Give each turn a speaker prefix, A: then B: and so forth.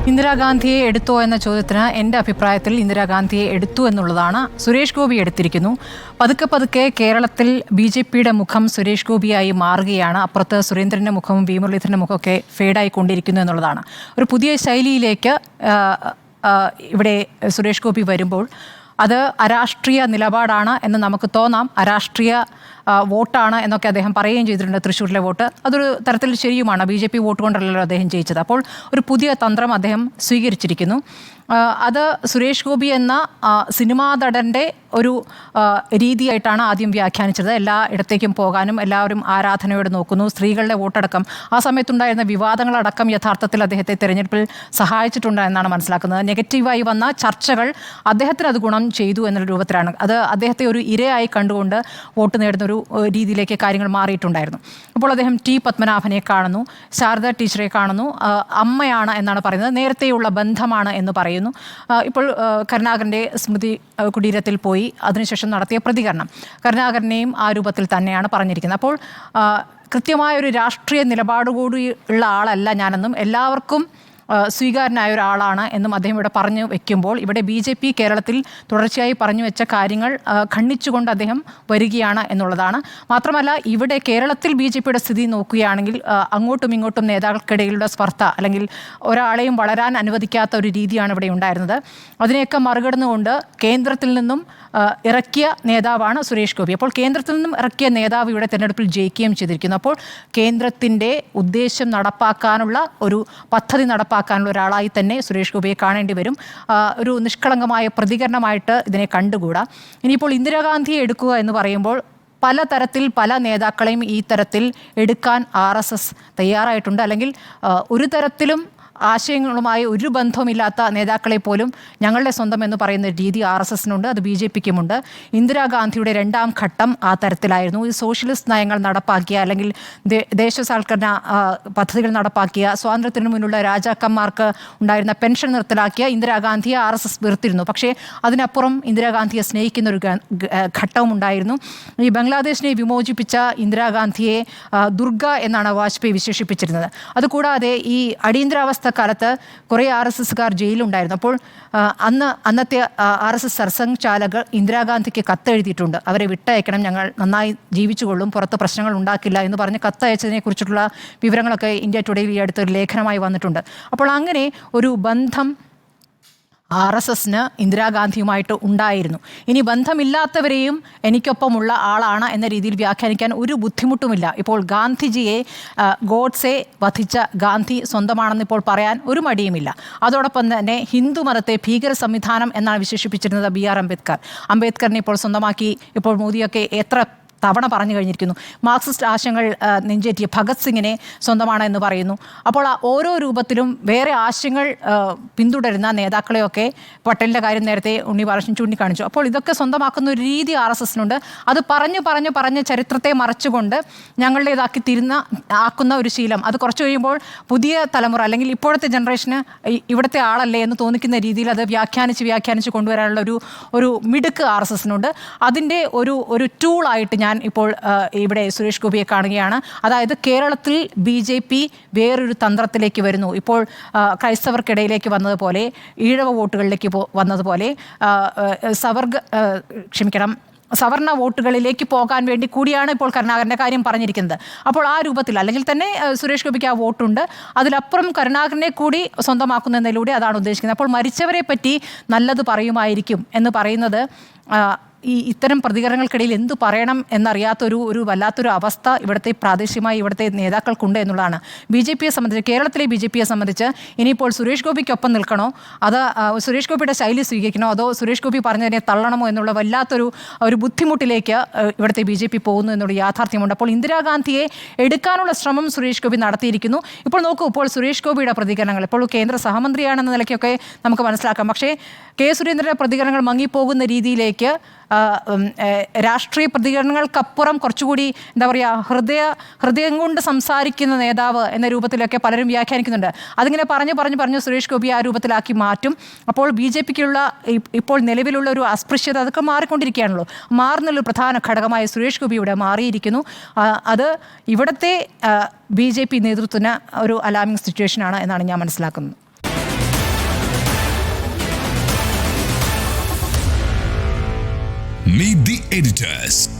A: ഇന്ദിരാഗാന്ധിയെ എടുത്തോ എന്ന ചോദ്യത്തിന് എൻ്റെ അഭിപ്രായത്തിൽ ഇന്ദിരാഗാന്ധിയെ എടുത്തു എന്നുള്ളതാണ്. സുരേഷ് ഗോപി എടുത്തിരിക്കുന്നു. പതുക്കെ പതുക്കെ കേരളത്തിൽ BJPയുടെ മുഖം സുരേഷ് ഗോപിയായി മാറുകയാണ്. അപ്പുറത്ത് സുരേന്ദ്രൻ്റെ മുഖവും വി മുരളീധരൻ്റെ മുഖമൊക്കെ ഫേഡായിക്കൊണ്ടിരിക്കുന്നു എന്നുള്ളതാണ്. ഒരു പുതിയ ശൈലിയിലേക്ക് ഇവിടെ സുരേഷ് ഗോപി വരുമ്പോൾ അത് അരാഷ്ട്രീയ നിലപാടാണ് എന്ന് നമുക്ക് തോന്നാം. അരാഷ്ട്രീയ വോട്ടാണ് എന്നൊക്കെ അദ്ദേഹം പറയുകയും ചെയ്തിട്ടുണ്ട്. തൃശ്ശൂരിലെ വോട്ട് അതൊരു തരത്തിൽ ശരിയുമാണ്. BJP വോട്ട് കൊണ്ടല്ലോ അദ്ദേഹം ജയിച്ചത്. അപ്പോൾ ഒരു പുതിയ തന്ത്രം അദ്ദേഹം സ്വീകരിച്ചിരിക്കുന്നു. അത് സുരേഷ് ഗോപി എന്ന സിനിമാ നടൻ്റെ ഒരു രീതിയായിട്ടാണ് ആദ്യം വ്യാഖ്യാനിച്ചത്. എല്ലാ ഇടത്തേക്കും പോകാനും എല്ലാവരും ആരാധനയോടെ നോക്കുന്നു. സ്ത്രീകളുടെ വോട്ടടക്കം ആ സമയത്തുണ്ടായിരുന്ന വിവാദങ്ങളടക്കം യഥാർത്ഥത്തിൽ അദ്ദേഹത്തെ തെരഞ്ഞെടുപ്പിൽ സഹായിച്ചിട്ടുണ്ട് എന്നാണ് മനസ്സിലാക്കുന്നത്. നെഗറ്റീവായി വന്ന ചർച്ചകൾ അദ്ദേഹത്തിന് അത് ഗുണം ചെയ്തു എന്നുള്ള രൂപത്തിലാണ്. അത് അദ്ദേഹത്തെ ഒരു ഇരയായി കണ്ടുകൊണ്ട് വോട്ട് നേടുന്നൊരു രീതിയിലേക്ക് കാര്യങ്ങൾ മാറിയിട്ടുണ്ടായിരുന്നു. അപ്പോൾ അദ്ദേഹം T. പത്മനാഭനെ കാണുന്നു, ശാരദ ടീച്ചറെ കാണുന്നു, അമ്മയാണ് എന്നാണ് പറയുന്നത്. നേരത്തെയുള്ള ബന്ധമാണ് എന്ന് പറയുന്നു. ഇപ്പോൾ കരുണാകരൻ്റെ സ്മൃതി കുടീരത്തിൽ പോയി അതിനുശേഷം നടത്തിയ പ്രതികരണം കരുണാകരനെയും ആ രൂപത്തിൽ തന്നെയാണ് പറഞ്ഞിരിക്കുന്നത്. അപ്പോൾ കൃത്യമായൊരു രാഷ്ട്രീയ നിലപാടുകൂടി ഉള്ള ആളല്ല ഞാനെന്നും എല്ലാവർക്കും സ്വീകാര്യനായ ഒരാളാണ് എന്നും അദ്ദേഹം ഇവിടെ പറഞ്ഞു വെക്കുമ്പോൾ ഇവിടെ BJP കേരളത്തിൽ തുടർച്ചയായി പറഞ്ഞു വെച്ച കാര്യങ്ങൾ ഖണ്ഡിച്ചുകൊണ്ട് അദ്ദേഹം വരികയാണ് എന്നുള്ളതാണ്. മാത്രമല്ല ഇവിടെ കേരളത്തിൽ BJPയുടെ സ്ഥിതി നോക്കുകയാണെങ്കിൽ അങ്ങോട്ടും ഇങ്ങോട്ടും നേതാക്കൾക്കിടയിലുള്ള സ്പർദ്ധ അല്ലെങ്കിൽ ഒരാളെയും വളരാൻ അനുവദിക്കാത്ത ഒരു രീതിയാണ് ഇവിടെ ഉണ്ടായിരുന്നത്. അതിനെയൊക്കെ മറികടന്നുകൊണ്ട് കേന്ദ്രത്തിൽ നിന്നും ഇറക്കിയ നേതാവാണ് സുരേഷ് ഗോപി. അപ്പോൾ കേന്ദ്രത്തിൽ നിന്നും ഇറക്കിയ നേതാവ് ഇവിടെ തെരഞ്ഞെടുപ്പിൽ ജയിക്കുകയും ചെയ്തിരിക്കുന്നു. അപ്പോൾ കേന്ദ്രത്തിൻ്റെ ഉദ്ദേശം നടപ്പാക്കാനുള്ള ഒരു പദ്ധതി നടപ്പാക്കാനുള്ള ഒരാളായി തന്നെ സുരേഷ് ഗോപിയെ കാണേണ്ടി വരും. ഒരു നിഷ്കളങ്കമായ പ്രതികരണമായിട്ട് ഇതിനെ കണ്ടുകൂടാ. ഇനിയിപ്പോൾ ഇന്ദിരാഗാന്ധിയെ എടുക്കുക എന്ന് പറയുമ്പോൾ പലതരത്തിൽ പല നേതാക്കളെയും ഈ തരത്തിൽ എടുക്കാൻ RSS തയ്യാറായിട്ടുണ്ട്. അല്ലെങ്കിൽ ഒരു തരത്തിലും ആശയങ്ങളുമായി ഒരു ബന്ധവുമില്ലാത്ത നേതാക്കളെ പോലും ഞങ്ങളുടെ സ്വന്തം എന്ന് പറയുന്ന രീതി RSSനുണ്ട്, അത് BJPക്കുമുണ്ട്. ഇന്ദിരാഗാന്ധിയുടെ രണ്ടാം ഘട്ടം ആ തരത്തിലായിരുന്നു. ഈ സോഷ്യലിസ്റ്റ് നയങ്ങൾ നടപ്പാക്കിയ അല്ലെങ്കിൽ ദേശസാൽക്കരണ പദ്ധതികൾ നടപ്പാക്കിയ, സ്വാതന്ത്ര്യത്തിന് മുന്നുള്ള രാജാക്കന്മാർക്ക് ഉണ്ടായിരുന്ന പെൻഷൻ നിർത്തലാക്കിയ ഇന്ദിരാഗാന്ധിയെ RSS വെറുത്തിരുന്നു. പക്ഷേ അതിനപ്പുറം ഇന്ദിരാഗാന്ധിയെ സ്നേഹിക്കുന്ന ഒരു ഘട്ടവും ഉണ്ടായിരുന്നു. ഈ ബംഗ്ലാദേശിനെ വിമോചിപ്പിച്ച ഇന്ദിരാഗാന്ധിയെ ദുർഗ എന്നാണ് വാജ്പേയി വിശേഷിപ്പിച്ചിരുന്നത്. അതുകൂടാതെ ഈ അടിയന്തരാവസ്ഥ കാലത്ത് കുറേ RSSകാർ ജയിലുണ്ടായിരുന്നു. അപ്പോൾ അന്നത്തെ RSS സർസംഘചാലകർ ഇന്ദിരാഗാന്ധിക്ക് കത്തെഴുതിയിട്ടുണ്ട്. അവരെ വിട്ടയക്കണം, ഞങ്ങൾ നന്നായി ജീവിച്ചുകൊള്ളും, പുറത്ത് പ്രശ്നങ്ങൾ ഉണ്ടാക്കില്ല എന്ന് പറഞ്ഞ് കത്തയച്ചതിനെ കുറിച്ചിട്ടുള്ള വിവരങ്ങളൊക്കെ ഇന്ത്യ ടുഡേയിൽ ഈ അടുത്തൊരു ലേഖനമായി വന്നിട്ടുണ്ട്. അപ്പോൾ അങ്ങനെ ഒരു ബന്ധം RSSന് ഇന്ദിരാഗാന്ധിയുമായിട്ട് ഉണ്ടായിരുന്നു. ഇനി ബന്ധമില്ലാത്തവരെയും എനിക്കൊപ്പമുള്ള ആളാണ് എന്ന രീതിയിൽ വ്യാഖ്യാനിക്കാൻ ഒരു ബുദ്ധിമുട്ടുമില്ല. ഇപ്പോൾ ഗാന്ധിജിയെ ഗോഡ്സെ വധിച്ച ഗാന്ധി സ്വന്തമാണെന്ന് ഇപ്പോൾ പറയാൻ ഒരു മടിയുമില്ല. അതോടൊപ്പം തന്നെ ഹിന്ദു മതത്തെ ഭീകര സംവിധാനം എന്നാണ് വിശേഷിപ്പിച്ചിരുന്നത് BR അംബേദ്കർ. അംബേദ്കറിനെ ഇപ്പോൾ സ്വന്തമാക്കി ഇപ്പോൾ മോദിയൊക്കെ എത്ര തവണ പറഞ്ഞു കഴിഞ്ഞിരിക്കുന്നു. മാർക്സിസ്റ്റ് ആശയങ്ങൾ നെഞ്ചേറ്റിയ ഭഗത് സിംഗിനെ സ്വന്തമാണ് എന്ന് പറയുന്നു. അപ്പോൾ ഓരോ രൂപത്തിലും വേറെ ആശയങ്ങൾ പിന്തുടരുന്ന നേതാക്കളെയൊക്കെ പട്ടേലിൻ്റെ കാര്യം നേരത്തെ ഉണ്ണി ബാലകൃഷ്ണൻ ചൂണ്ടിക്കാണിച്ചു. അപ്പോൾ ഇതൊക്കെ സ്വന്തമാക്കുന്ന ഒരു രീതി RSSനുണ്ട്. അത് പറഞ്ഞ് ചരിത്രത്തെ മറച്ചുകൊണ്ട് ഞങ്ങളുടേതാക്കി ആക്കുന്ന ഒരു ശീലം, അത് കുറച്ച് കഴിയുമ്പോൾ പുതിയ തലമുറ അല്ലെങ്കിൽ ഇപ്പോഴത്തെ ജനറേഷന് ഇവിടുത്തെ ആളല്ലേ എന്ന് തോന്നിക്കുന്ന രീതിയിൽ അത് വ്യാഖ്യാനിച്ച് കൊണ്ടുവരാനുള്ള ഒരു മിടുക്ക് RSSനുണ്ട്. അതിൻ്റെ ഒരു ടൂളായിട്ട് ഞാൻ ഇപ്പോൾ ഇവിടെ സുരേഷ് ഗോപിയെ കാണുകയാണ്. അതായത് കേരളത്തിൽ BJP വേറൊരു തന്ത്രത്തിലേക്ക് വരുന്നു. ഇപ്പോൾ ക്രൈസ്തവർക്കിടയിലേക്ക് വന്നതുപോലെ, ഈഴവ വോട്ടുകളിലേക്ക് വന്നതുപോലെ, സവർണ വോട്ടുകളിലേക്ക് പോകാൻ വേണ്ടി കൂടിയാണ് ഇപ്പോൾ കരുണാകരൻ്റെ കാര്യം പറഞ്ഞിരിക്കുന്നത്. അപ്പോൾ ആ രൂപത്തിൽ അല്ലെങ്കിൽ തന്നെ സുരേഷ് ഗോപിക്ക് ആ വോട്ടുണ്ട്, അതിലപ്പുറം കരുണാകരനെ കൂടി സ്വന്തമാക്കുന്നതിലൂടെ അതാണ് ഉദ്ദേശിക്കുന്നത്. അപ്പോൾ മരിച്ചവരെ പറ്റി നല്ലത് പറയുമായിരിക്കും എന്ന് പറയുന്നത് ഇത്തരം പ്രതികരണങ്ങൾക്കിടയിൽ എന്തു പറയണം എന്നറിയാത്തൊരു വല്ലാത്തൊരു അവസ്ഥ പ്രാദേശികമായി ഇവിടുത്തെ നേതാക്കൾക്കുണ്ട് എന്നുള്ളതാണ്. BJPയെ സംബന്ധിച്ച്, കേരളത്തിലെ BJPയെ സംബന്ധിച്ച് ഇനിയിപ്പോൾ സുരേഷ് ഗോപിക്കൊപ്പം നിൽക്കണോ, അത് സുരേഷ് ഗോപിയുടെ ശൈലി സ്വീകരിക്കണോ, അതോ സുരേഷ് ഗോപി പറഞ്ഞതിനെ തള്ളണമോ എന്നുള്ള വല്ലാത്തൊരു ബുദ്ധിമുട്ടിലേക്ക് ഇവിടുത്തെ BJP പോകുന്നു എന്നുള്ള യാഥാർത്ഥ്യമുണ്ട്. അപ്പോൾ ഇന്ദിരാഗാന്ധിയെ എടുക്കാനുള്ള ശ്രമം സുരേഷ് ഗോപി നടത്തിയിരിക്കുന്നു. ഇപ്പോൾ നോക്കൂ, ഇപ്പോൾ സുരേഷ് ഗോപിയുടെ പ്രതികരണങ്ങൾ, ഇപ്പോൾ കേന്ദ്ര സഹമന്ത്രിയാണെന്ന നിലയ്ക്കൊക്കെ നമുക്ക് മനസ്സിലാക്കാം. പക്ഷേ K. സുരേന്ദ്രൻ്റെ പ്രതികരണങ്ങൾ മങ്ങിപ്പോകുന്ന രീതിയിലേക്ക് രാഷ്ട്രീയ പ്രതികരണങ്ങൾക്കപ്പുറം കുറച്ചുകൂടി എന്താ പറയുക, ഹൃദയം കൊണ്ട് സംസാരിക്കുന്ന നേതാവ് എന്ന രൂപത്തിലൊക്കെ പലരും വ്യാഖ്യാനിക്കുന്നുണ്ട്. അതിങ്ങനെ പറഞ്ഞ് സുരേഷ് ഗോപി ആ രൂപത്തിലാക്കി മാറ്റും. അപ്പോൾ BJPക്കുള്ള ഇപ്പോൾ നിലവിലുള്ള ഒരു അസ്പൃശ്യത അതൊക്കെ മാറിക്കൊണ്ടിരിക്കുകയാണല്ലോ. മാറുന്നുള്ളൊരു പ്രധാന ഘടകമായി സുരേഷ് ഗോപി ഇവിടെ മാറിയിരിക്കുന്നു. അത് ഇവിടുത്തെ BJP നേതൃത്വത്തിന് ഒരു അലാമിംഗ് സിറ്റുവേഷനാണ് എന്നാണ് ഞാൻ മനസ്സിലാക്കുന്നത്.
B: Meet the editors.